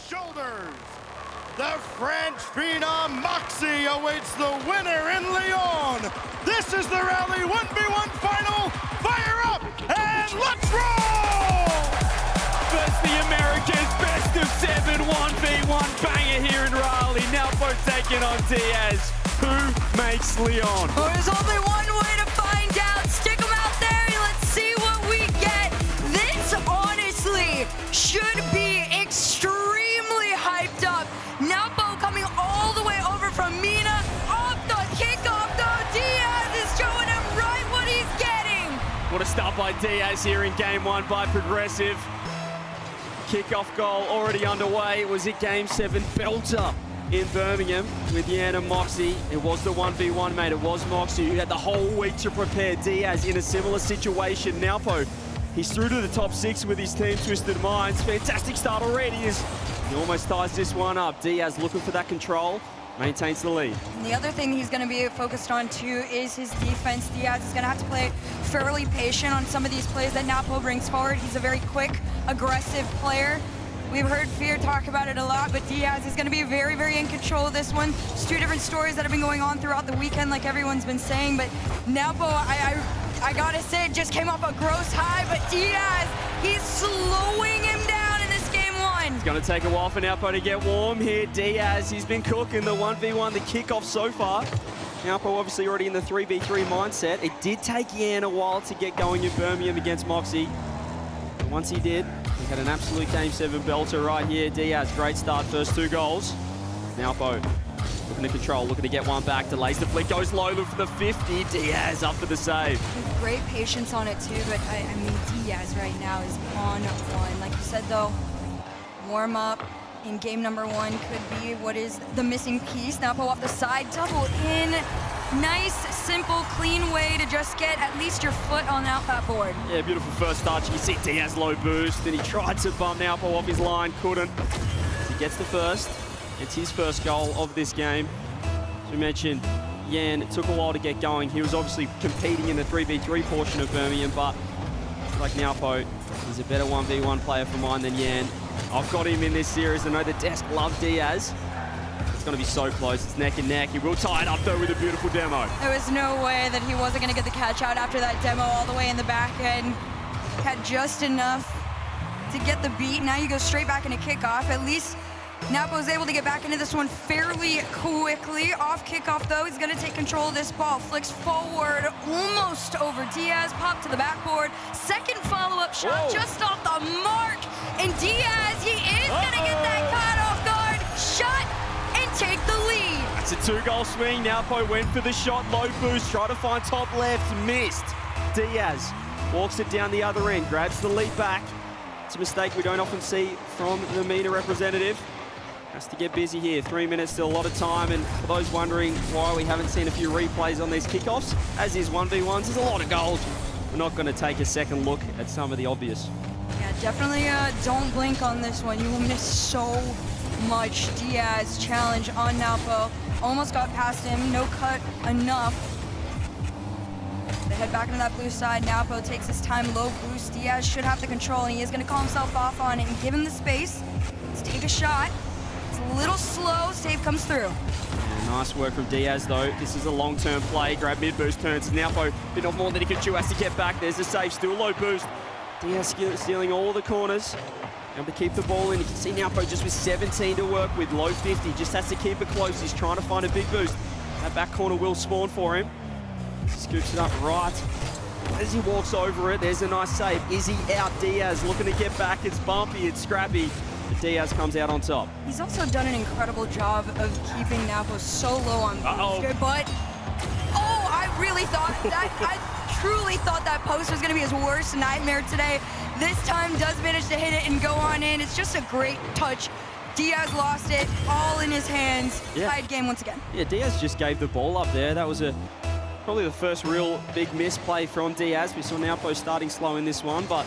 shoulders. The French phenom Moxie awaits the winner in Lyon. This is the Raleigh 1v1 final. Fire up and let's roll! First the Americans, best of 7, 1v1 banger here in Raleigh. Now both taking on Diaz. Who makes Lyon? Well, there's only one way to find out. Stick them out there and let's see what we get. This honestly should be extremely hyped up. NWPO coming all the way over from Mina. Off the kickoff though, Diaz is showing him right what he's getting. What a start by Diaz here in game 1 by Progressive. Kickoff goal already underway. It was a game 7 belter in Birmingham with Yan and Moxie. It was the 1v1, mate. It was Moxie who had the whole week to prepare. Diaz in a similar situation. NWPO, he's through to the top 6 with his team Twisted Minds. Fantastic start already as he almost ties this one up. Diaz looking for that control, maintains the lead. And the other thing he's going to be focused on too is his defense. Diaz is going to have to play fairly patient on some of these plays that NWPO brings forward. He's a very quick, aggressive player. We've heard Fear talk about it a lot, but Diaz is going to be very, very in control of this one. There's 2 different stories that have been going on throughout the weekend, like everyone's been saying, but NWPO, I gotta say, it just came off a gross high, but Diaz, he's slowing him down in this game 1. It's going to take a while for NWPO to get warm here. Diaz, he's been cooking the 1v1, the kickoff so far. NWPO obviously already in the 3v3 mindset. It did take Yan a while to get going in Birmingham against Moxie. But once he did, he had an absolute game 7 belter right here. Diaz, great start, first 2 goals. NWPO looking to control, looking to get one back, delays the flick, goes low, look for the 50. Diaz up for the save. With great patience on it too, but I mean, Diaz right now is on one. Like you said though, warm up in game number 1 could be what is the missing piece. NWPO off the side, double in. Nice, simple, clean way to just get at least your foot on out that board. Yeah, beautiful first touch. You see Diaz low boost, and he tried to bump NWPO off his line, couldn't. He gets the first. It's his first goal of this game. As we mentioned, Yan, it took a while to get going. He was obviously competing in the 3v3 portion of Birmingham, but like NWPO, he's a better 1v1 player for mine than Yan. I've got him in this series. I know the desk love Diaz. It's going to be so close. It's neck and neck. He will tie it up, though, with a beautiful demo. There was no way that he wasn't going to get the catch out after that demo all the way in the back end. Had just enough to get the beat. Now you go straight back into kickoff. At least NWPO was able to get back into this one fairly quickly. Off kickoff, though, he's going to take control of this ball. Flicks forward, almost over Diaz. Pop to the backboard. Second follow-up shot just off the mark. And Diaz, he is going to get that caught off guard. Shot and take the lead. That's a 2-goal swing. NWPO went for the shot, low boost, try to find top left, missed. Diaz walks it down the other end, grabs the lead back. It's a mistake we don't often see from the Mina representative. Has to get busy here. 3 minutes, still a lot of time. And for those wondering why we haven't seen a few replays on these kickoffs, as is 1v1s, there's a lot of goals. We're not going to take a second look at some of the obvious. Yeah, definitely don't blink on this one. You will miss so much. Diaz challenge on NWPO. Almost got past him, no cut enough. They head back into that blue side. NWPO takes his time, low boost. Diaz should have the control, and he is going to call himself off on it and give him the space. Let's take a shot. It's a little slow, save comes through. Yeah, nice work from Diaz though. This is a long-term play. Grab mid-boost, turns. NWPO, bit off more than he can chew, has to get back. There's a save, still low boost. Diaz stealing all the corners. Able to keep the ball in. You can see NWPO just with 17 to work with, low 50. Just has to keep it close. He's trying to find a big boost. That back corner will spawn for him. Scoops it up right. As he walks over it, there's a nice save. Is he out? Diaz looking to get back. It's bumpy, it's scrappy. But Diaz comes out on top. He's also done an incredible job of keeping NWPO so low on boost. But, oh, I really thought that, I truly thought that post was going to be his worst nightmare today. This time does manage to hit it and go on in. It's just a great touch. Diaz lost it, all in his hands. Tied game once again. Yeah, Diaz just gave the ball up there. That was probably the first real big misplay from Diaz. We saw NWPO starting slow in this one, but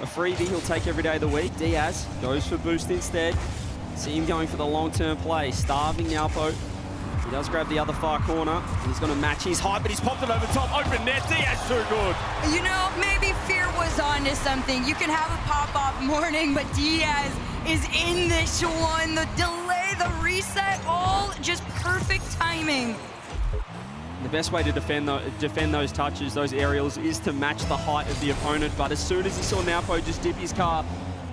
a freebie he'll take every day of the week. Diaz goes for boost instead. See him going for the long-term play. Starving NWPO. He does grab the other far corner. And he's going to match his height, but he's popped it over top. Open net. Diaz too good. You know, maybe Fear was on to something. You can have a pop-off morning, but Diaz is in this one. The delay, the reset, all just perfect timing. The best way to defend those touches, those aerials, is to match the height of the opponent. But as soon as he saw NWPO just dip his car,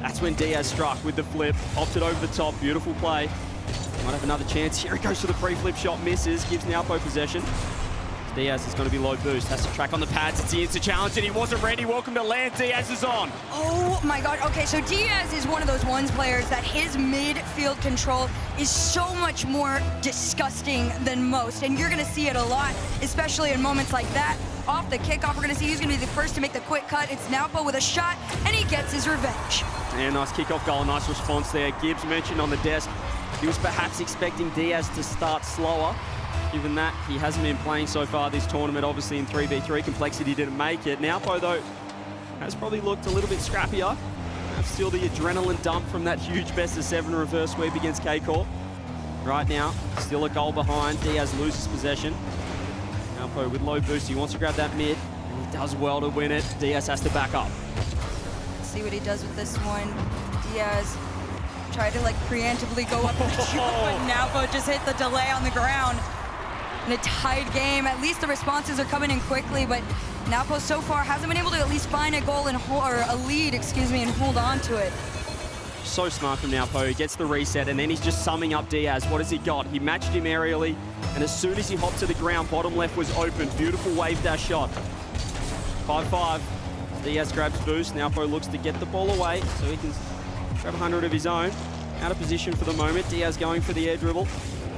that's when Diaz struck with the flip, popped it over the top. Beautiful play. Might have another chance. Here it goes for the pre-flip shot, misses, gives NWPO possession. Diaz is going to be low boost, has to track on the pads. It's the instant challenge, and he wasn't ready. Welcome to land. Diaz is on. Oh my God. Okay, so Diaz is one of those ones players that his midfield control is so much more disgusting than most, and you're going to see it a lot, especially in moments like that. Off the kickoff, we're going to see who's going to be the first to make the quick cut. It's NWPO with a shot, and he gets his revenge. And nice kickoff goal, nice response there. Gibbs mentioned on the desk he was perhaps expecting Diaz to start slower. Given that he hasn't been playing so far this tournament, obviously in 3v3 complexity didn't make it. NWPO though has probably looked a little bit scrappier. Still the adrenaline dump from that huge best of 7 reverse sweep against K-Corp. Right now, still a goal behind. Diaz loses possession. NWPO with low boost, he wants to grab that mid, and he does well to win it. Diaz has to back up. Let's see what he does with this one. Diaz tried to like preemptively go up the jump, but NWPO just hit the delay on the ground. In a tied game, at least the responses are coming in quickly, but NWPO so far hasn't been able to at least find a goal and or a lead, excuse me, and hold on to it. So smart from NWPO. He gets the reset, and then he's just summing up Diaz. What has he got? He matched him aerially, and as soon as he hopped to the ground, bottom left was open. Beautiful wave dash shot. 5-5. Diaz grabs boost. NWPO looks to get the ball away so he can grab 100 of his own. Out of position for the moment. Diaz going for the air dribble.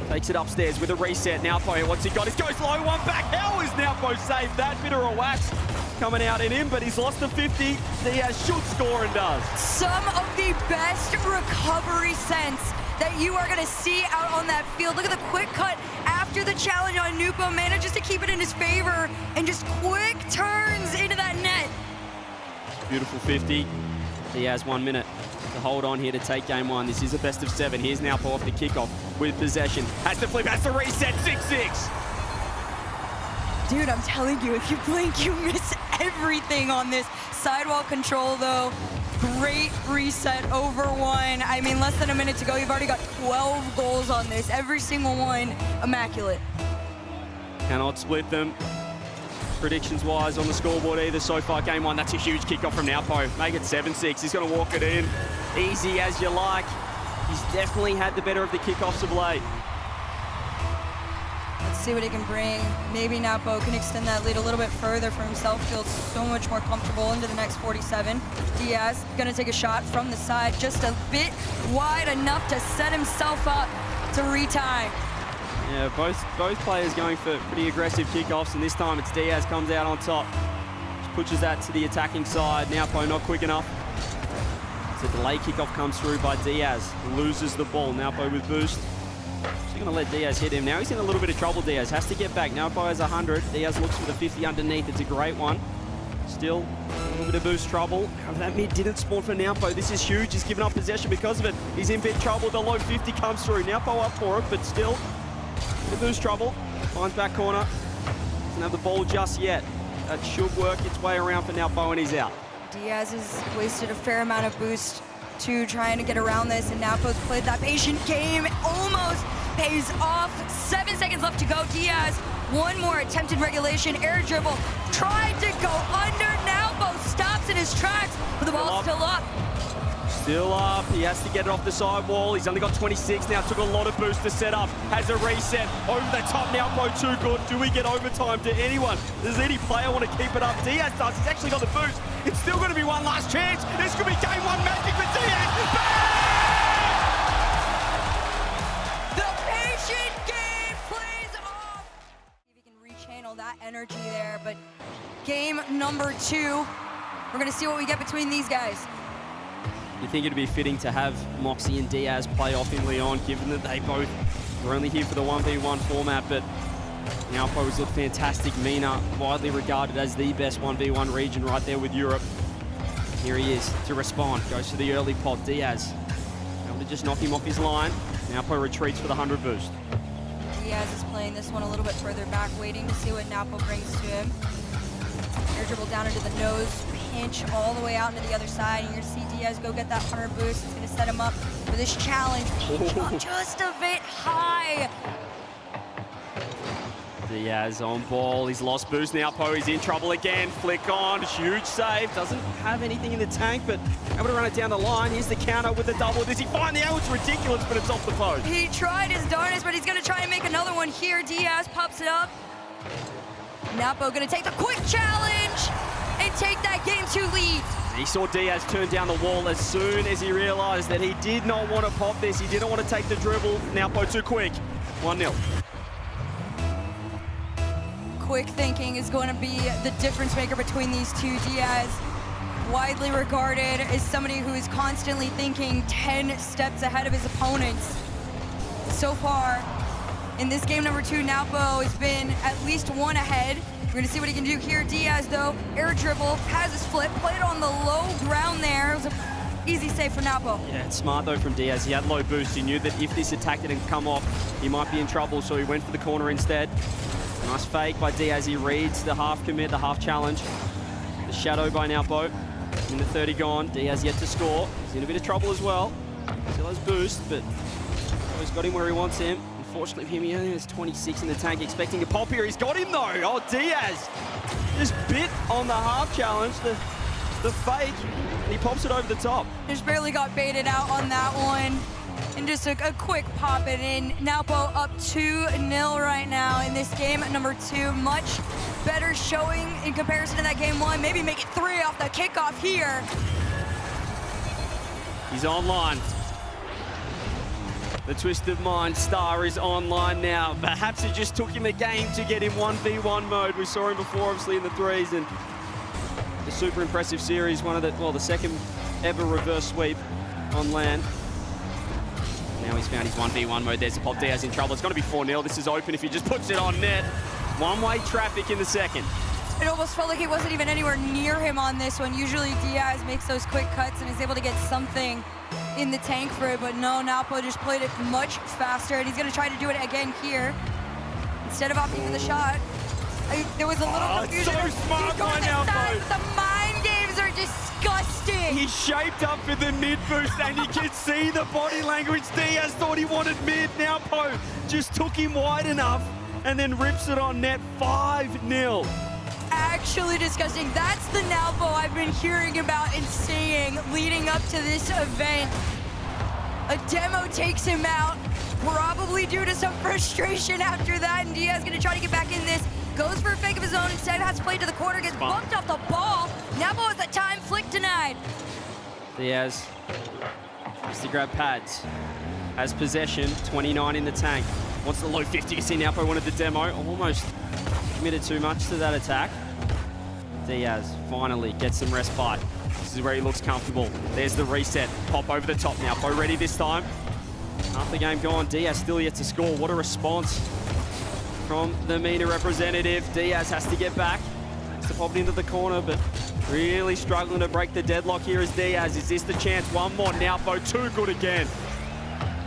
Takes it upstairs with a reset. NWPO, what's he got? He goes low, one back. How has NWPO saved that? Bit of a wax coming out in him, but he's lost to 50. Diaz should score and does. Some of the best recovery sense that you are going to see out on that field. Look at the quick cut after the challenge on NWPO. Manages to keep it in his favor and just quick turns into that net. Beautiful 50. Diaz 1 minute to hold on here to take game one. This is a best of 7. Here's NWPO off the kickoff with possession. Has to flip, has to reset, 6-6. Dude, I'm telling you, if you blink, you miss everything on this. Sidewall control, though. Great reset over 1. I mean, less than a minute to go. You've already got 12 goals on this. Every single one immaculate. Cannot split them. Predictions-wise on the scoreboard either so far. Game one, that's a huge kickoff from NWPO. Make it 7-6. He's going to walk it in. Easy as you like. He's definitely had the better of the kickoffs of late. Let's see what he can bring. Maybe NWPO can extend that lead a little bit further for himself. Feels so much more comfortable into the next 47. Diaz going to take a shot from the side, just a bit wide enough to set himself up to retie. Yeah, both players going for pretty aggressive kickoffs, and this time it's Diaz comes out on top. Just pushes that to the attacking side. NWPO not quick enough. So delay kickoff comes through by Diaz. Loses the ball. NWPO with boost. Just going to let Diaz hit him. Now he's in a little bit of trouble, Diaz. Has to get back. NWPO has 100. Diaz looks for the 50 underneath. It's a great one. Still a little bit of boost trouble. That mid didn't spawn for NWPO. This is huge. He's given up possession because of it. He's in big trouble. The low 50 comes through. NWPO up for it, but still the boost trouble. Finds back corner. Doesn't have the ball just yet. That should work its way around for NWPO, and he's out. Diaz has wasted a fair amount of boost to trying to get around this, and NWPO's played that patient game. It almost pays off. 7 seconds left to go. Diaz, one more attempted regulation. Air dribble. Tried to go under. NWPO stops in his tracks, but the ball's still up. Still up. He has to get it off the sidewall. He's only got 26 now. Took a lot of boost to set up. Has a reset. Over the top. NWPO too good. Do we get overtime to anyone? Does any player want to keep it up? Diaz does. He's actually got the boost. It's still going to be one last chance. This could be game one magic for Diaz. Bang! The patient game plays off. If he can rechannel that energy there, but game number 2, we're going to see what we get between these guys. You think it'd be fitting to have Moxie and Diaz play off in Lyon, given that they both were only here for the 1v1 format, but NWPO has looked fantastic. MENA, widely regarded as the best 1v1 region right there with Europe. Here he is to respond. Goes for the early pot. Diaz able to just knock him off his line. NWPO retreats for the 100 boost. Diaz is playing this one a little bit further back, waiting to see what NWPO brings to him. Air dribble down into the nose, inch all the way out into the other side. And you're going to see Diaz go get that 100 boost. It's going to set him up for this challenge. Just a bit high. Diaz on ball, he's lost boost now, Po, he's in trouble again, flick on, huge save, doesn't have anything in the tank, but able to run it down the line. Here's the counter with the double. Does he find the angle? It's ridiculous, but it's off the post. He tried his darnest, but he's gonna try and make another one here. Diaz pops it up. NWPO gonna take the quick challenge and take that game 2 lead. He saw Diaz turn down the wall as soon as he realized that he did not want to pop this. He didn't want to take the dribble. NWPO too quick, 1-0. Quick thinking is going to be the difference maker between these two. Diaz, widely regarded as somebody who is constantly thinking 10 steps ahead of his opponents. So far, in this game number 2, NWPO has been at least 1 ahead. We're going to see what he can do here. Diaz, though, air dribble, has his flip, played on the low ground there. It was an easy save for NWPO. Yeah, it's smart, though, from Diaz. He had low boost. He knew that if this attack didn't come off, he might be in trouble, so he went for the corner instead. Nice fake by Diaz. He reads the half commit, the half challenge. The shadow by NWPO. In the 30 gone. Diaz yet to score. He's in a bit of trouble as well. Still has boost, but he's got him where he wants him. Unfortunately for him, he only has 26 in the tank, expecting a pop here. He's got him though. Oh, Diaz just bit on the half challenge, the fake, and he pops it over the top. Just barely got baited out on that one. And just a quick pop it in. NWPO up 2-0 right now in this game number 2. Much better showing in comparison to that game 1. Maybe make it 3 off the kickoff here. He's online. The Twisted Mind star is online now. Perhaps it just took him a game to get in 1v1 mode. We saw him before, obviously, in the 3s, and the super impressive series, the second ever reverse sweep on land. Now he's found his 1v1 mode. There's the pop. Diaz in trouble. It's going to be 4-0. This is open if he just puts it on net. One-way traffic in the second. It almost felt like he wasn't even anywhere near him on this one. Usually Diaz makes those quick cuts and is able to get something in the tank for it, but no, NWPO just played it much faster, and he's going to try to do it again here. Instead of opting for the shot, there was a little confusion. So smart by NWPO. The mind games are disgusting. He shaped up for the mid boost, and you can see the body language. Diaz thought he wanted mid. NWPO just took him wide enough and then rips it on net. 5-0. Actually disgusting. That's the NWPO I've been hearing about and seeing leading up to this event. A demo takes him out, probably due to some frustration after that, and Diaz gonna try to get back in this. Goes for a fake of his own, instead has played to the corner, gets bumped off the ball. NWPO has the time, flick denied. Diaz has to grab pads. Has possession, 29 in the tank. Wants the low 50, you see NWPO wanted the demo. Almost committed too much to that attack. Diaz finally gets some respite. This is where he looks comfortable. There's the reset. Pop over the top now. NWPO ready this time. Half the game gone. Diaz still yet to score. What a response from the MENA representative. Diaz has to get back. Has to pop it into the corner, but really struggling to break the deadlock here is Diaz. Is this the chance? One more. NWPO too good again.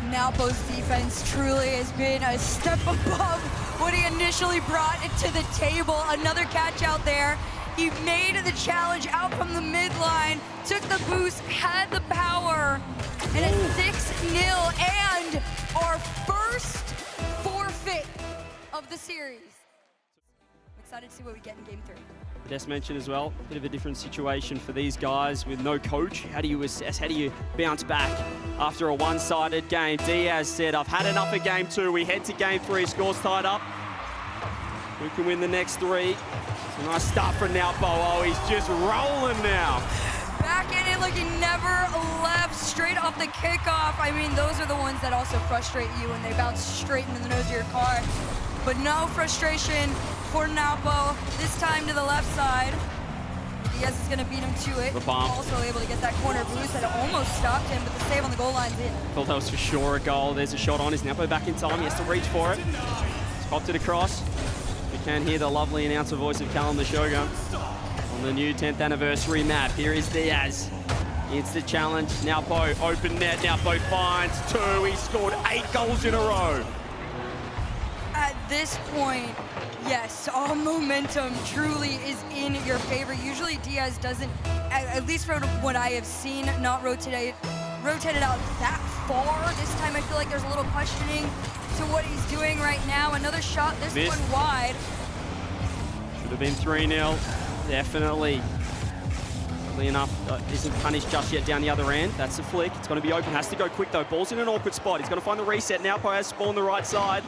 NWPO's defense truly has been a step above what he initially brought to the table. Another catch out there. He made the challenge out from the midline, took the boost, had the power, and a 6-0 and our first forfeit of the series. I'm excited to see what we get in game 3. Des mentioned as well, a bit of a different situation for these guys with no coach. How do you assess? How do you bounce back after a one-sided game? Diaz said, I've had enough of game 2. We head to game 3, scores tied up. Who can win the next 3? It's a nice start for NWPO. Oh, he's just rolling now. Back in it like he never left, straight off the kickoff. I mean, those are the ones that also frustrate you when they bounce straight into the nose of your car. But no frustration for NWPO, this time to the left side. Diaz is gonna beat him to it. The bomb. Also able to get that corner boost that almost stopped him, but the save on the goal line's in. Thought that was for sure a goal. There's a shot on. Is NWPO back in time? He has to reach for it. He's popped it across. We can hear the lovely announcer voice of Callum the Shogun on the new 10th anniversary map. Here is Diaz. It's the challenge. NWPO open net. NWPO finds 2. He scored 8 goals in a row. At this point, yes, all momentum truly is in your favor. Usually Diaz doesn't, at least from what I have seen, not rotated out that far. This time I feel like there's a little questioning to what he's doing right now. Another shot, this one wide. Should have been 3-0, definitely. Oddly enough, isn't punished just yet down the other end. That's the flick, it's gonna be open, has to go quick though. Ball's in an awkward spot, he's gonna find the reset. NWPO has spawned the right side.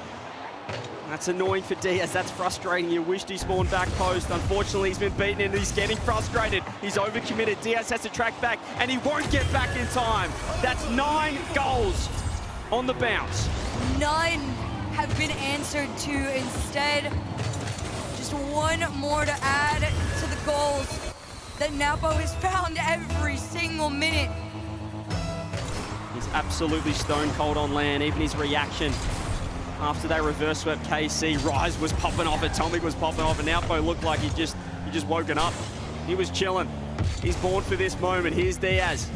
That's annoying for Diaz, that's frustrating. You wished he spawned back post. Unfortunately, he's been beaten and he's getting frustrated. He's overcommitted. Diaz has to track back and he won't get back in time. That's 9 goals on the bounce. 9 have been answered to. Instead, just 1 more to add to the goals that NWPO has found every single minute. He's absolutely stone cold on land, even his reaction. After they reverse swept KC, Rise was popping off, Atomic was popping off, and NWPO looked like he just woken up. He was chilling. He's born for this moment. Here's Diaz.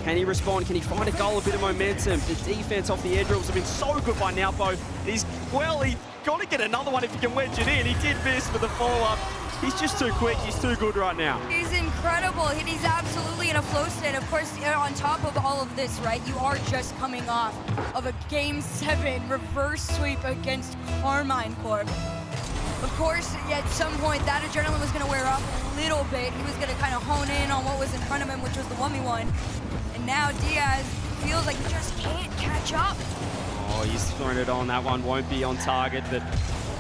Can he respond? Can he find a goal, a bit of momentum? The defense off the air drills have been so good by NWPO. He's got to get another one if he can wedge it in. He did miss for the follow-up. He's just too quick. He's too good right now. He's incredible. He's absolutely in a flow state. Of course, on top of all of this, right, you are just coming off of a Game 7 reverse sweep against Carmine Corp. Of course, at some point, that adrenaline was going to wear off a little bit. He was going to kind of hone in on what was in front of him, which was the 1v1. And now Diaz feels like he just can't catch up. Oh, he's thrown it on. That one won't be on target, but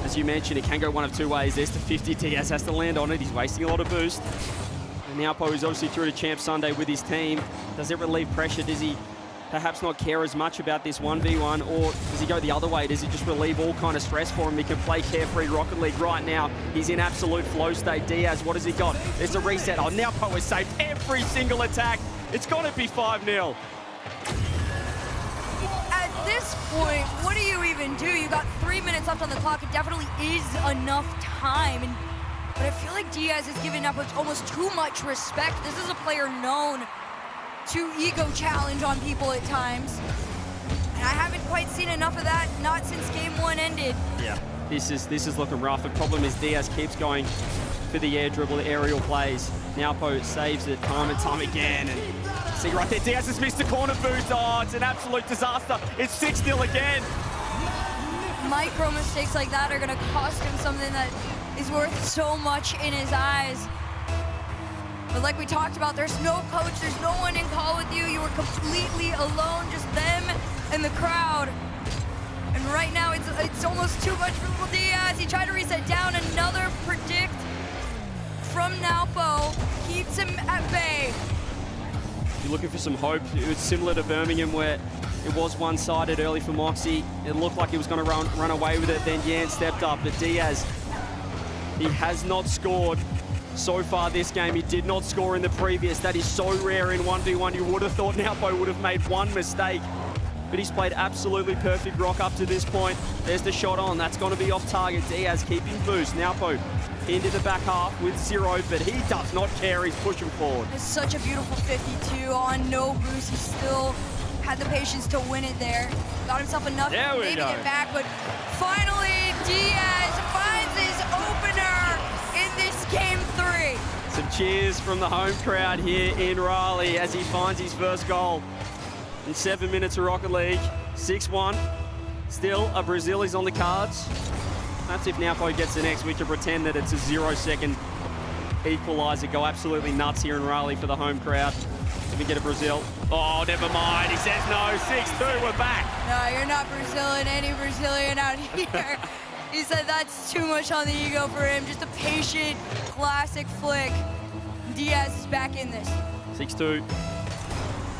as you mentioned, it can go one of 2 ways. There's the 50. Diaz has to land on it. He's wasting a lot of boost. And NWPO is obviously through to Champ Sunday with his team. Does it relieve pressure? Does he perhaps not care as much about this 1v1, or does he go the other way? Does it just relieve all kind of stress for him? He can play carefree Rocket League right now. He's in absolute flow state. Diaz, what has he got? There's a reset. Oh, NWPO has saved every single attack. It's got to be 5-0. At this point, what do you even do? You got 3 minutes left on the clock. It definitely is enough time. But I feel like Diaz has given up almost too much respect. This is a player known to ego challenge on people at times. And I haven't quite seen enough of that, not since Game 1 ended. Yeah, this is looking rough. The problem is Diaz keeps going for the air dribble, the aerial plays. NWPO saves it time and time again. And see right there, Diaz has missed the corner boost. Oh, it's an absolute disaster. It's 6-0 again. Micro mistakes like that are gonna cost him something that is worth so much in his eyes. But like we talked about, there's no coach, there's no one in call with you. You were completely alone, just them and the crowd. And right now, it's almost too much for little Diaz. He tried to reset down. Another predict from NWPO keeps him at bay. You're looking for some hope. It was similar to Birmingham, where it was one-sided early for Moxie. It looked like he was going to run away with it. Then Yan stepped up, but Diaz, he has not scored so far this game. He did not score in the previous. That is so rare in 1v1. You would have thought NWPO would have made one mistake, but he's played absolutely perfect rock up to this point. There's the shot on. That's going to be off target. Diaz keeping boost. NWPO into the back half with 0, but he does not care. He's pushing forward. It's such a beautiful 52 on no boost. He still had the patience to win it there. Got himself enough to maybe get back, but finally Diaz finds his opener in this Game 3. Some cheers from the home crowd here in Raleigh as he finds his first goal in 7 minutes of Rocket League. 6-1. Still, a Brazil is on the cards. That's if NWPO gets the next. We can pretend that it's a 0-second equalizer. Go absolutely nuts here in Raleigh for the home crowd. If we get a Brazil. Oh, never mind. He says no. 6-2, we're back. No, you're not Brazilian. Any Brazilian out here. He said that's too much on the ego for him. Just a patient, classic flick. Diaz is back in this. 6-2.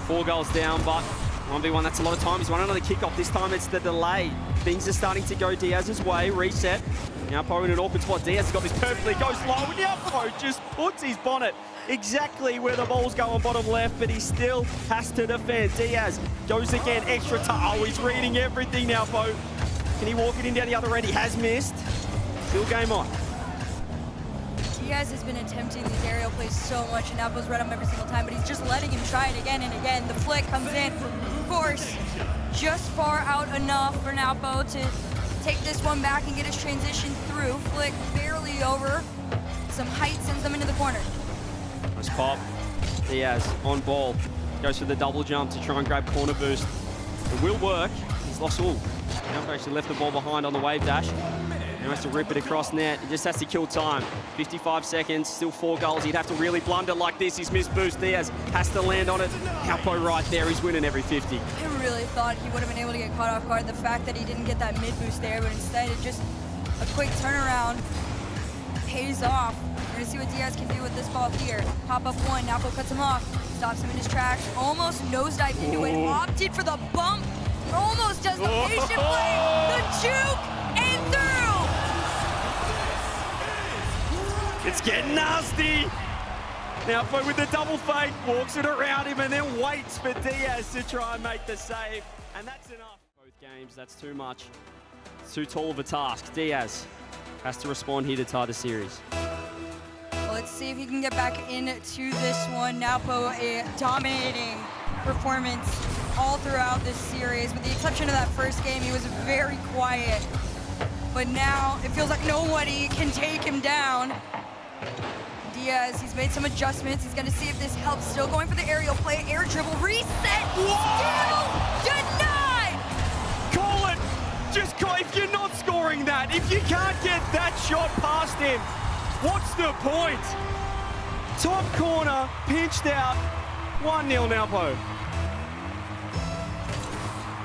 4 goals down, but 1v1, that's a lot of time. He's won another kickoff. This time it's the delay. Things are starting to go Diaz's way. Reset. NWPO in an awkward spot. Diaz has got this perfectly. Goes low. And NWPO just puts his bonnet exactly where the ball's going bottom left, but he still has to defend. Diaz goes again. Extra time. Oh, he's reading everything now, NWPO. Can he walk it in down the other end? He has missed. Still game on. Diaz has been attempting these aerial plays so much, and NWPO's read him every single time, but he's just letting him try it again and again. The flick comes in, of course, just far out enough for NWPO take this one back and get his transition through. Flick barely over. Some height sends them into the corner. Nice pop. Diaz on ball. Goes for the double jump to try and grab corner boost. It will work. He's lost all. Now actually left the ball behind on the wave dash. Now has to rip it across net. He just has to kill time. 55 seconds, still 4 goals. He'd have to really blunder like this. He's missed boost. Diaz has to land on it. Halpo right there. He's winning every 50. I really thought he would have been able to get caught off guard. The fact that he didn't get that mid boost there, but instead it just a quick turnaround pays off. We're gonna see what Diaz can do with this ball here. Pop up one, Napo cuts him off, stops him in his tracks, almost nosedived into it, opted for the bump, almost does the patient play, the juke, and through! It's getting nasty. Napo with the double fake, walks it around him and then waits for Diaz to try and make the save. And that's enough. Both games, that's too much. It's too tall of a task. Diaz has to respond here to tie the series. Let's see if he can get back into this one. Napo, a dominating performance all throughout this series. With the exception of that first game, he was very quiet. But now it feels like nobody can take him down. Diaz, he's made some adjustments. He's gonna see if this helps. Still going for the aerial play, air dribble, reset, still denied! Call it! Just call, if you're not scoring that, if you can't get that shot past him, what's the point? Top corner, pinched out, 1-0 Napo.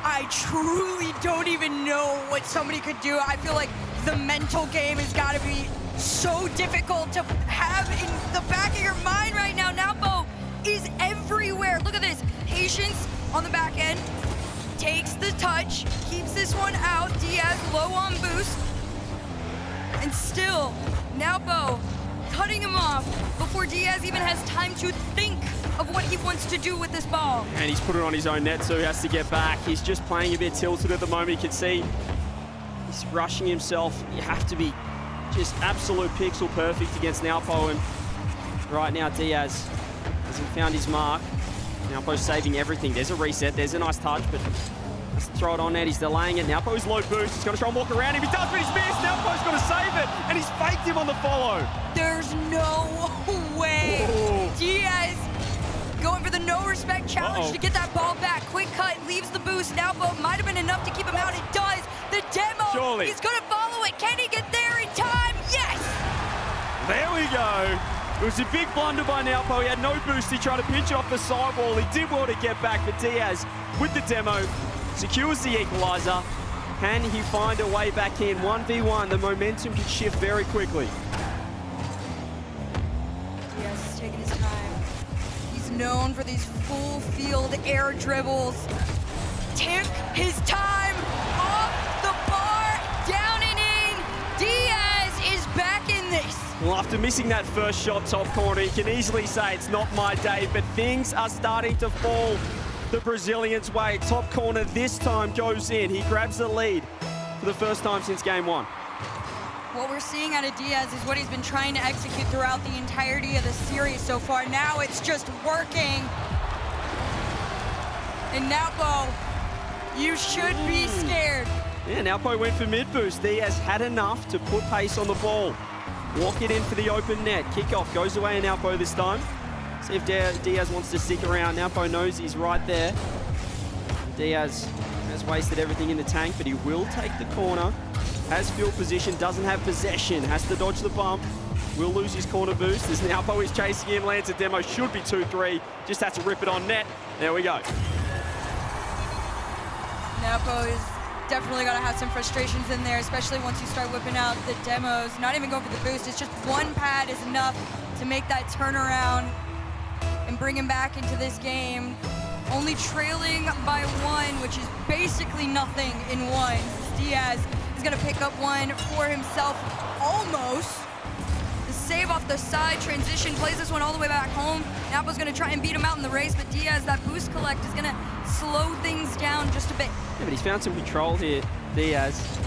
I truly don't even know what somebody could do. I feel like the mental game has got to be so difficult to have in the back of your mind right now. Napo is everywhere. Look at this. Patience on the back end. Takes the touch. Keeps this one out. Diaz low on boost. And still, Napo cutting him off before Diaz even has time to think of what he wants to do with this ball. And he's put it on his own net, so he has to get back. He's just playing a bit tilted at the moment. You can see he's rushing himself. You have to be just absolute pixel perfect against Napo. And right now, Diaz hasn't found his mark. Napo's saving everything. There's a reset. There's a nice touch, but has to throw it on net. He's delaying it. Napo's low boost. He's going to try and walk around him. He does, but he's missed. Napo's going to save it, and he's faked him on the follow. There's no way. Ooh. Diaz going for the no respect challenge to get that ball back. Quick cut, leaves the boost. Napo might have been enough to keep him out. It does. The demo. Surely. He's going to follow it. Can he get there in time? Yes. There we go. It was a big blunder by Napo. He had no boost. He tried to pinch it off the sidewall. He did well to get back, but Diaz with the demo secures the equalizer. Can he find a way back in? 1v1, the momentum can shift very quickly. Diaz is taking his time. He's known for these full field air dribbles. Took his time off the bar, down and in. Diaz is back in this. Well, after missing that first shot top corner, you can easily say it's not my day, but things are starting to fall the Brazilian's way. Top corner this time goes in. He grabs the lead for the first time since game one. What we're seeing out of Diaz is what he's been trying to execute throughout the entirety of the series so far. Now it's just working. And Napo, you should be scared. Yeah, Napo went for mid boost. Diaz had enough to put pace on the ball. Walk it in for the open net. Kickoff goes away in Napo this time. See if Diaz wants to stick around. Napo knows he's right there. Diaz has wasted everything in the tank, but he will take the corner. Has field position, doesn't have possession, has to dodge the bump. Will lose his corner boost as Napo is chasing him. Lands a demo, should be 2-3. Just has to rip it on net. There we go. Napo is definitely going to have some frustrations in there, especially once you start whipping out the demos. Not even going for the boost, it's just one pad is enough to make that turnaround and bring him back into this game. Only trailing by one, which is basically nothing in one. Diaz is going to pick up one for himself, almost. The save off the side, transition, plays this one all the way back home. Napo's going to try and beat him out in the race, but Diaz, that boost collect is going to slow things down just a bit. Yeah, but he's found some control here, Diaz.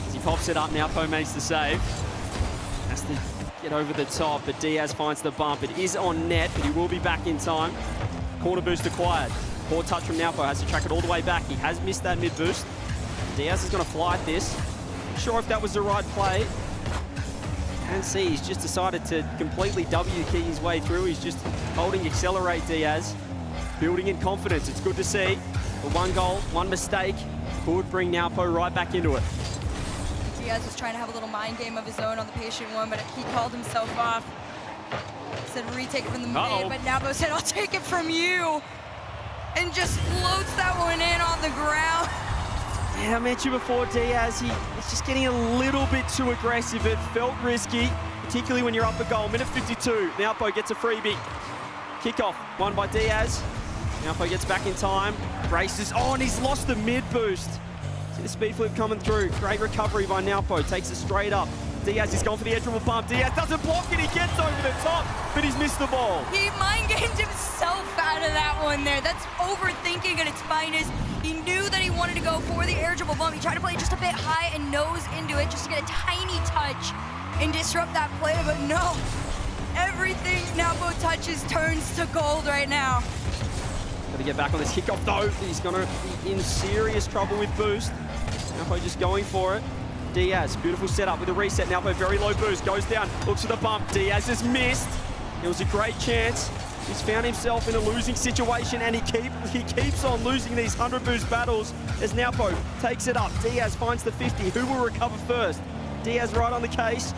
As he pops it up, Napo makes the save. Has to get over the top, but Diaz finds the bump. It is on net, but he will be back in time. Corner boost acquired. Poor touch from Napo, has to track it all the way back. He has missed that mid boost. Diaz is going to fly at this. Not sure if that was the right play. And see, he's just decided to completely W key his way through. He's just holding accelerate Diaz, building in confidence. It's good to see. But one goal, one mistake could bring NWPO right back into it. Diaz was trying to have a little mind game of his own on the patient one, but he called himself off. He said retake it from the mid, but NWPO said, I'll take it from you. And just floats that one in on the ground. Yeah, I mentioned before, Diaz, he's just getting a little bit too aggressive. It felt risky, particularly when you're up a goal. Minute 52, NWPO gets a freebie. Kickoff, won by Diaz. NWPO gets back in time, races on, he's lost the mid boost. See the speed flip coming through. Great recovery by NWPO, takes it straight up. Diaz is gone for the edge dribble bump. Diaz doesn't block it, he gets over the top, but he's missed the ball. He mind gamed himself out of that one there. That's overthinking at its finest. He knew that he wanted to go for the air dribble bump. He tried to play just a bit high and nose into it just to get a tiny touch and disrupt that play, but no. Everything NWPO touches turns to gold right now. Got to get back on this kickoff though. He's going to be in serious trouble with boost. NWPO just going for it. Diaz, beautiful setup with a reset. NWPO very low boost, goes down, looks for the bump. Diaz has missed. It was a great chance. He's found himself in a losing situation, and he keeps on losing these 100 boost battles as NWPO takes it up. Diaz finds the 50. Who will recover first? Diaz right on the case.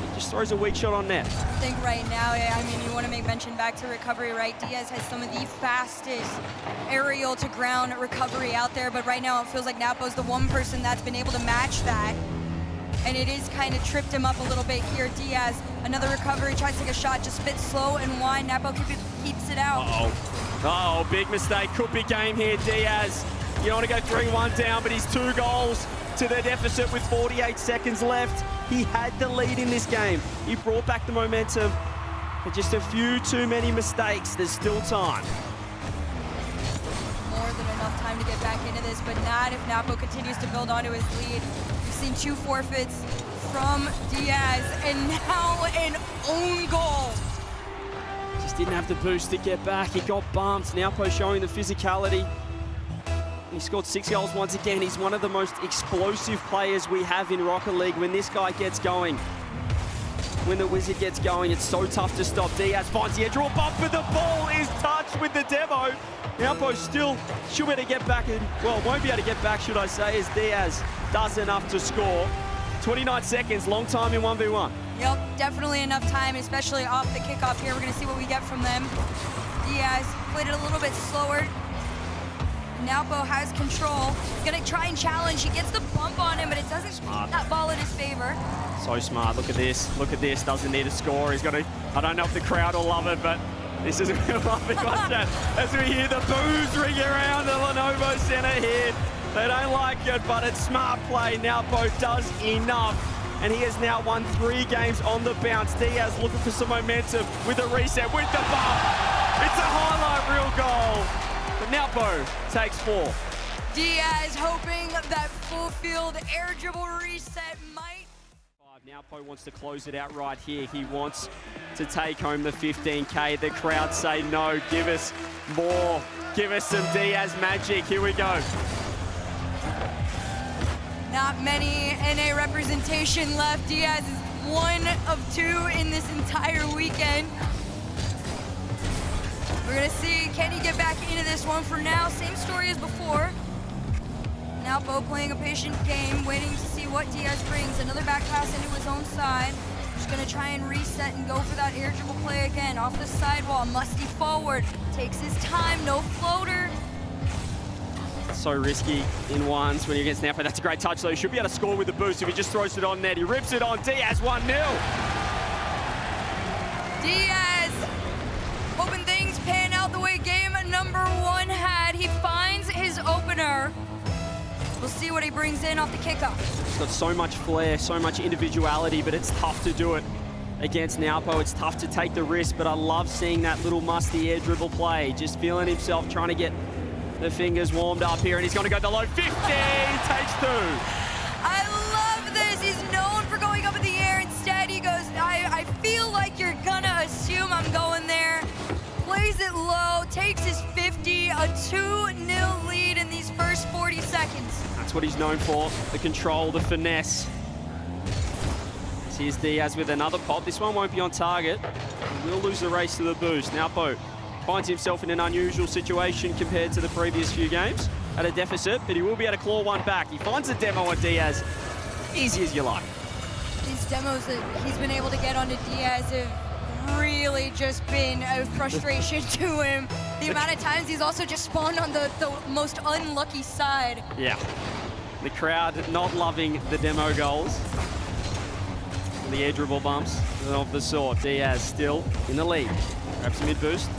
He just throws a weak shot on net. I think right now, I mean, you want to make mention back to recovery, right? Diaz has some of the fastest aerial to ground recovery out there, but right now it feels like NWPO's the one person that's been able to match that. And it is kind of tripped him up a little bit here. Diaz, another recovery, tries to take a shot, just a bit slow and wide. NWPO keeps it out. Oh, big mistake. Could be game here, Diaz. You don't want to go 3-1 down, but he's 2 goals to the deficit with 48 seconds left. He had the lead in this game. He brought back the momentum, but just a few too many mistakes. There's still time. More than enough time to get back into this, but not if NWPO continues to build onto his lead. We've seen 2 forfeits from Diaz, and now an own goal. Just didn't have the boost to get back. He got bumped. NWPO showing the physicality. He scored 6 goals once again. He's one of the most explosive players we have in Rocket League. When this guy gets going, when the Wizard gets going, it's so tough to stop. Diaz finds the edge draw bump, but the ball is touched with the demo. NWPO still should be able to get back, and well, won't be able to get back, should I say, as Diaz does enough to score. 29 seconds, long time in 1v1. Yep, definitely enough time, especially off the kickoff here. We're going to see what we get from them. Diaz played it a little bit slower. NWPO has control. He's going to try and challenge. He gets the bump on him, but it doesn't keep that ball in his favor. So smart. Look at this. Look at this. Doesn't need a score. He's got to, I don't know if the crowd will love it, but this is a real lovely watch that as we hear the boos ring around the Lenovo Center here. They don't like it, but it's smart play. NWPO does enough, and he has now won 3 games on the bounce. Diaz looking for some momentum with a reset, with the bump. It's a highlight reel goal, but NWPO takes 4. Diaz hoping that full field air dribble reset might. NWPO wants to close it out right here. He wants to take home the 15K. The crowd say no, give us more. Give us some Diaz magic. Here we go. Not many NA representation left. Diaz is 1 of 2 in this entire weekend. We're gonna see, can he get back into this one? For now, same story as before. NWPO playing a patient game, waiting to see what Diaz brings. Another back pass into his own side. Just gonna try and reset and go for that air dribble play again. Off the sidewall, Musty forward. Takes his time, no floater. So risky in ones when you're against NWPO. That's a great touch though. He should be able to score with the boost if he just throws it on net. He rips it on. Diaz 1-0. Diaz hoping things pan out the way game number 1 had. He finds his opener. We'll see what he brings in off the kickoff. He's got so much flair, so much individuality, but it's tough to do it against NWPO. It's tough to take the risk, but I love seeing that little musty air dribble play. Just feeling himself, trying to get the fingers warmed up here, and he's going to go the low 50. He takes 2. I love this. He's known for going up in the air. Instead, he goes, I feel like you're gonna assume I'm going there. Plays it low, takes his 50, a 2-0 lead in these first 40 seconds. That's what he's known for, the control, the finesse. Here's Diaz with another pop. This one won't be on target. He will lose the race to the boost. NWPO finds himself in an unusual situation compared to the previous few games. At a deficit, but he will be able to claw one back. He finds a demo on Diaz. Easy as you like. These demos that he's been able to get onto Diaz have really just been a frustration to him. The amount of times he's also just spawned on the most unlucky side. Yeah. The crowd not loving the demo goals. The air dribble bumps of the sort. Diaz still in the lead. Grabs a mid boost.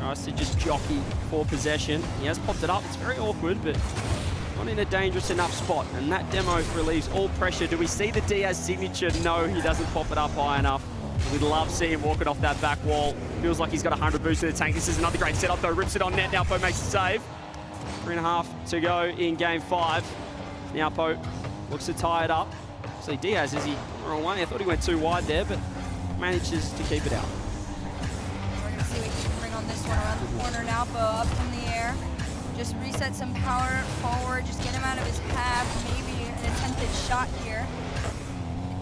Tries to just jockey for possession. He has popped it up. It's very awkward, but not in a dangerous enough spot. And that demo relieves all pressure. Do we see the Diaz signature? No, he doesn't pop it up high enough. We'd love to see him walking off that back wall. Feels like he's got 100 boosts in the tank. This is another great setup though. Rips it on net. NWPO makes a save. 3.5 to go in game 5. NWPO looks to tie it up. See Diaz, is he wrong way? I thought he went too wide there, but manages to keep it out. We're gonna see what he can bring on this one around the corner. NWPO up from the air. Just reset some power forward. Just get him out of his half. Maybe an attempted shot here.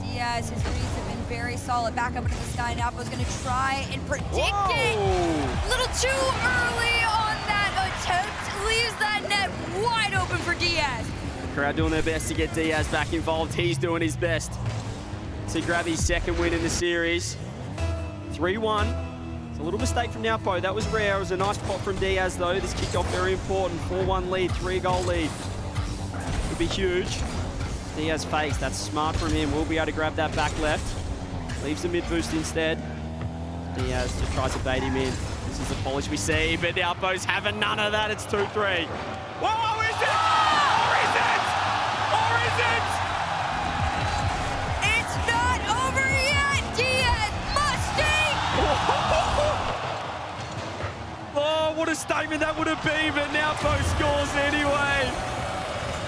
Diaz, his reads have been very solid. Back up into the sky. NWPO's gonna try and predict it. A little too early on that attempt. Leaves that net wide open for Diaz. Crowd doing their best to get Diaz back involved. He's doing his best to grab his second win in the series. 3-1. It's a little mistake from NWPO. That was rare. It was a nice pop from Diaz, though. This kicked off very important. 4-1 lead, 3-goal lead. Could be huge. Diaz fakes. That's smart from him. We'll be able to grab that back left. Leaves the mid boost instead. Diaz just tries to bait him in. This is the polish we see, but NWPO's having none of that. It's 2-3. Whoa, is it? Or is it? It's not over yet. Diaz Mustang. Oh, what a statement that would have been, but NWPO scores anyway.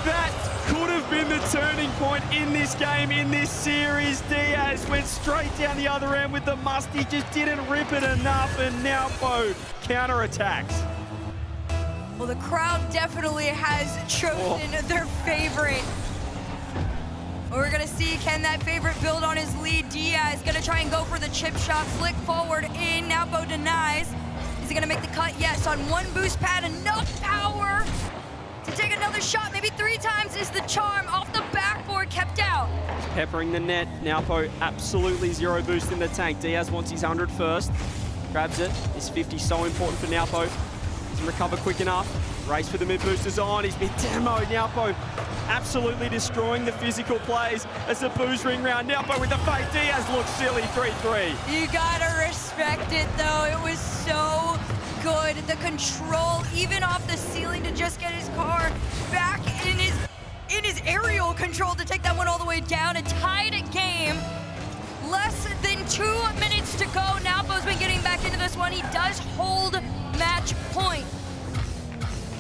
That could have been the turning point in this game, in this series. Diaz went straight down the other end with the must. He just didn't rip it enough, and NWPO counterattacks. Well, the crowd definitely has chosen their favorite. We're gonna see, can that favorite build on his lead? Diaz gonna try and go for the chip shot, flick forward in. NWPO denies. Is he gonna make the cut? Yes, on one boost pad, enough power to take another shot. Maybe 3 times is the charm. Off the backboard, kept out. Peppering the net. NWPO absolutely 0 boost in the tank. Diaz wants his 100 first. Grabs it. This 50 so important for NWPO. Doesn't recover quick enough. Race for the mid boosters on. He's been demoed. NWPO absolutely destroying the physical plays as the boost ring round. NWPO with the fake. Diaz looks silly. 3-3. You gotta respect it though. It was so good. The control, even off the ceiling, to just get his car back in his aerial control to take that one all the way down. A tied game. Less than 2 minutes to go. NWPO's been getting back into this one. He does hold match point.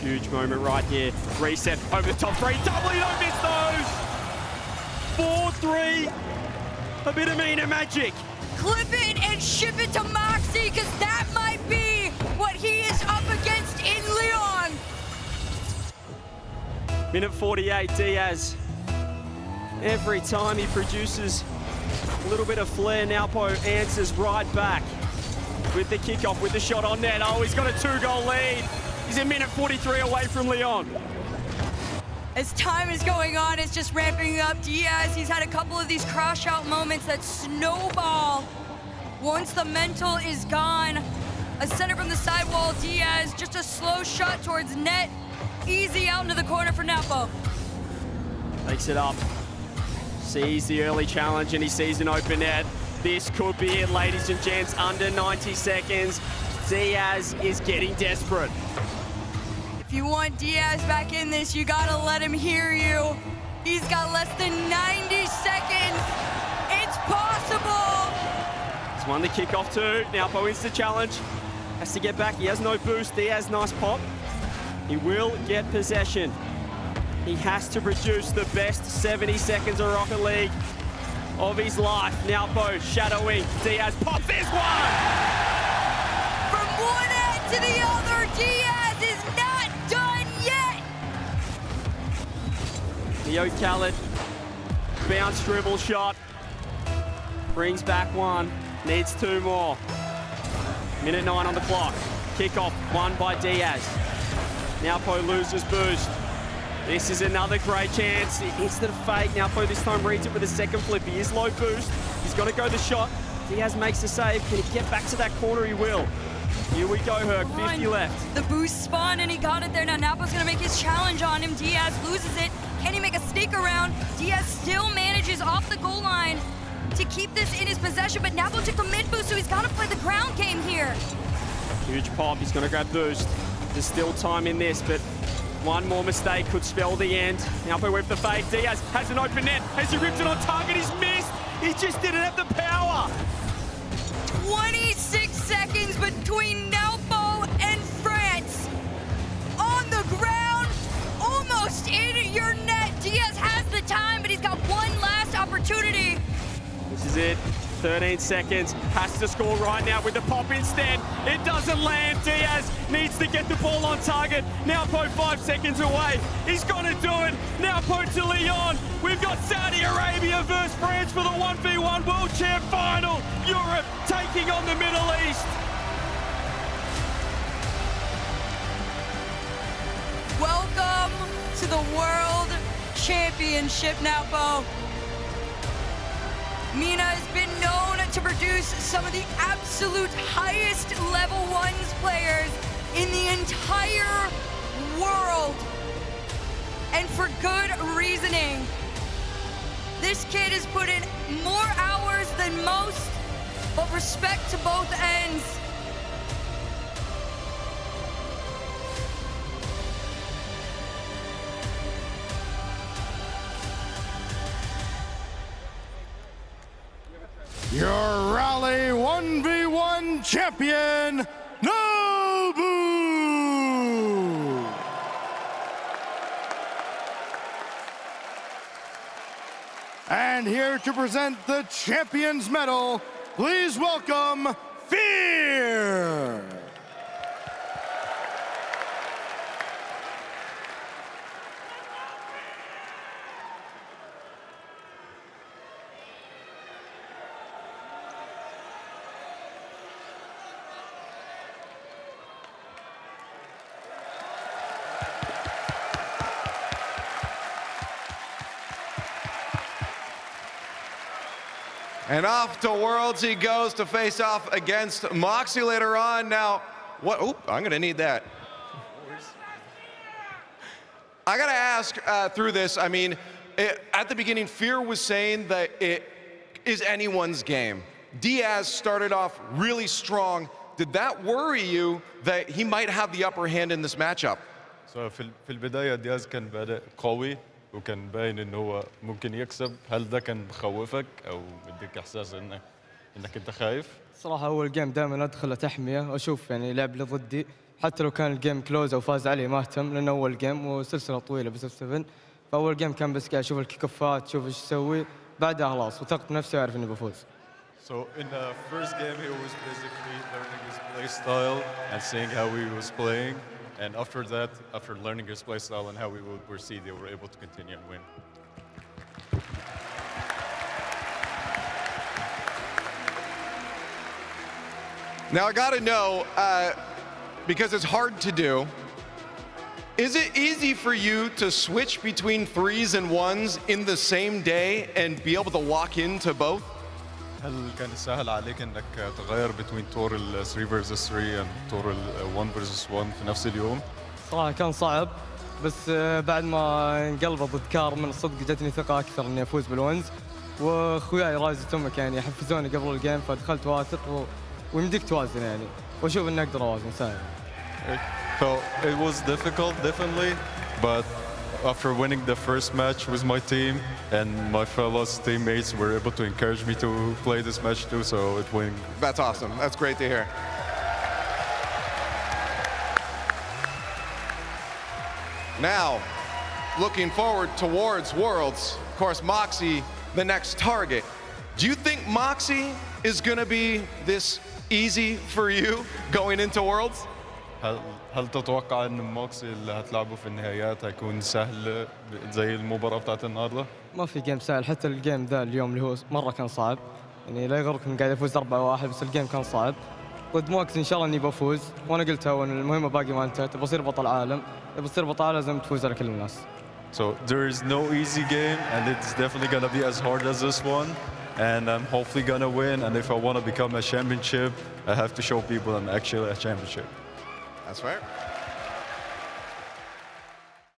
Huge moment right here. Reset over the top 3. Doubly, don't miss those. 4-3. A bit of mean and magic. Clip it and ship it to Moxie, because that might be what he is up against in Leon. Minute 48, Diaz. Every time he produces a little bit of flair, NWPO answers right back with the kickoff, with the shot on net. Oh, he's got a 2-goal lead. He's a minute 43 away from Leon. As time is going on, it's just ramping up. Diaz, he's had a couple of these crash out moments that snowball. Once the mental is gone, a center from the sidewall, Diaz, just a slow shot towards net. Easy out into the corner for NWPO. Takes it up. Sees the early challenge and he sees an open net. This could be it, ladies and gents. Under 90 seconds. Diaz is getting desperate. If you want Diaz back in this, you gotta let him hear you. He's got less than 90 seconds. It's possible. He's won the kickoff too. NWPO wins the challenge. Has to get back. He has no boost. Diaz, nice pop. He will get possession. He has to produce the best 70 seconds of Rocket League of his life. NWPO shadowing. Diaz pops this one! From one end to the other, Diaz is not done yet. Leo Khaled, bounce dribble shot, brings back one, needs two more. Minute 9 on the clock. Kickoff won by Diaz. Now Po loses boost. This is another great chance. Instant fake. Now Po this time reads it with a second flip. He is low boost. He's got to go the shot. Diaz makes the save. Can he get back to that corner? He will. Here we go, Herc. 50 left. The boost spawn, and he got it there. Now Napo's going to make his challenge on him. Diaz loses it. Can he make a sneak around? Diaz still manages off the goal line to keep this in his possession, but Napo took the mid boost, so he's got to play the ground game here. Huge pop. He's going to grab boost. There's still time in this, but one more mistake could spell the end. Napo with the fake. Diaz has an open net. Has he ripped it on target? He's missed. He just didn't have the power. 26 seconds between Napo and France. On the ground, almost in your net. Diaz has the time, but he's got one last opportunity. This is it. 13 seconds. Has to score right now with the pop instead. It doesn't land. Diaz needs to get the ball on target. Now Po 5 seconds away. He's got to do it. Now Po to Lyon. We've got Saudi Arabia versus France for the 1v1 World Champ final. Europe taking on the Middle East. Welcome to the World Championship, Napo. Mina has been known to produce some of the absolute highest level ones players in the entire world. And for good reasoning. This kid has put in more hours than most, but respect to both ends. Your Raleigh 1v1 champion, Nobu! And here to present the Champions Medal, please welcome Fear! And off to Worlds he goes to face off against Moxie later on. Now, what? Oop, I'm gonna need that. I gotta ask through this, I mean, at the beginning, Fear was saying that it is anyone's game. Diaz started off really strong. Did that worry you that he might have the upper hand in this matchup? So في البداية دياز كان بادئ قوي وكان باين انه هو ممكن يكسب. هل ده كان مخوفك او مديك احساس انك انت خايف؟ صراحة أول جيم دائما أدخل أتحمية وأشوف يعني لعب اللي ضدي حتى لو كان الجيم كلوز أو فاز عليه ما أهتم لأنه أول جيم وسلسلة طويلة بس 7. فأول جيم كان بس قاعد أشوف الكيكوفات أشوف إيش يسوي بعدها خلاص وثقت بنفسي وأعرف إني بفوز. So in the first game he was basically learning his play style and seeing how he was playing, and after that, after learning his play style and how we would proceed, they were able to continue and win. Now I gotta know, because it's hard to do, is it easy for you to switch between 3s and 1s in the same day and be able to lock into both? هل كان سهل عليك انك تغير between طور ال 3 versus 3 and طور ال 1 versus 1 في نفس اليوم؟ صراحة كان صعب بس بعد ما انقلبوا ضد كار من الصدق جتني ثقة أكثر إني أفوز بالونز وأخوياي رايز تومك يعني حفزوني قبل الجيم فدخلت واثق ويمديك توازن يعني وأشوف إني أقدر أوازن سهل. So it was difficult, definitely, but after winning the first match with my team and my fellow teammates were able to encourage me to play this match too, so it went. That's awesome. That's great to hear. Now, looking forward towards Worlds, of course, Moxie, the next target. Do you think Moxie is going to be this easy for you going into Worlds? هل تتوقع ان موكسي اللي هتلعبه في النهائيات هيكون سهل زي المباراة بتاعت النهارده؟ ما في جيم سهل، حتى الجيم ذا اليوم اللي هو مرة كان صعب. يعني لا يغرك اني قاعد افوز 4-1، بس الجيم كان صعب. ضد موكس ان شاء الله اني بفوز، وانا قلتها وان المهمة باقي ما انتهت، بصير بطل عالم. بصير بطل عالم لازم تفوز على كل الناس. So there is no easy game, and it's definitely gonna be as hard as this one. And I'm hopefully gonna win. And if I want to become a championship, I have to show people I'm actually a championship. That's fair.